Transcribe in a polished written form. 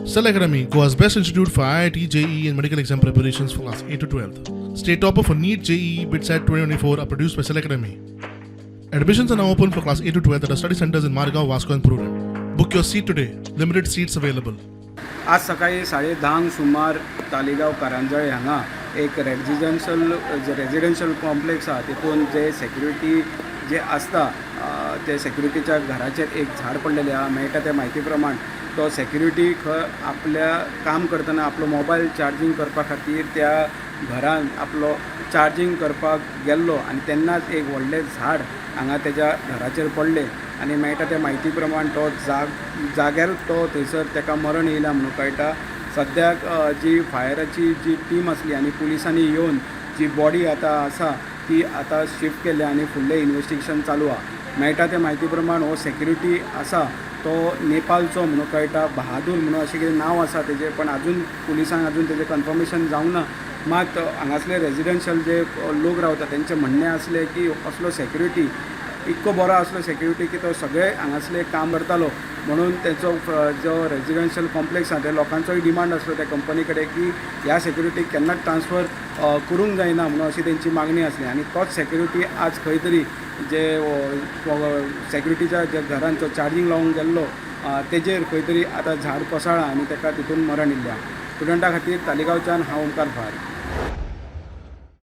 Cell Academy, Goa's best institute for IIT, JEE and medical exam preparations for class 8 to 12th. State topper for NEET, JEE, BITSAT 2024 are produced by Cell Academy. Admissions are now open for class 8 to 12th at our study centers in Margao, Vasco and Purure. Book your seat today. Limited seats available. आज सकाळी 10:30 सुमार तालिगांव कारंजळे हांगा एक residential complex आहा तितून जे security जे आसता ते सेक्युरिटीच्या घराचेर एक झाड पडलेले आहा। मेळटा त्या म्हायती प्रमाण तो सेक्युरिटी आपल्या काम करतना आपलो मोबायल चार्जिंग करपा खातीर त्या घरान आपलो चार्जिंग करपाक गेल्लो आनी तेन्नाच एक व्हडलें झाड हांगा तेज्या घराचेर पडलें आनी मेळटा त्या म्हायती प्रमाण तो जाग्यार तो थंयसर तेका मरण येयलां म्हणून कळटा। सद्याक जी फायराची जी टीम आसली आनी पुलिसांनी येवन जी बॉडी आतां आसा ती आतां शिफ्ट केल्या आनी फुडलें इन्वेस्टिगेशन चालू आहा। मेळटा त्या म्हायती प्रमाण हो सेक्युरिटी आसा तो नेपाळचो म्हणून कळटा, बहादूर म्हणून अशें कितें नांव आसा तेजें, पण आजून पुलिसांक आजून तेजें कन्फर्मेशन जावंक ना। मात हांगासले रेजिडेन्शियल जे लोक रावता तेंचें म्हणणें आसलें की असलो सेक्युरिटी इतको बरो आसलो सेक्युरिटी की तो सगळे हांगासले काम करतालो म्हणून तेचो जो रेजिडेन्शियल कॉम्प्लेक्स आसा त्या लोकांचोय डिमांड आसलो त्या कंपनी कडेन की ह्या सेक्युरिटीक केन्नाच ट्रान्सफर करूंक जायना म्हणून अशी तेंची मागणी आसली आनी तोच सेक्युरिटी आज खंय तरी जे सेक्युरिटीच्या जे घरांचो चार्जिंग लावंक गेल्लो तेजेर खंय तरी आतां झाड कोसळ्ळां आनी तेका तितून मरण येयल्या। स्टुडंटा खातीर तालिगांवच्यान हांव ओमकार भार।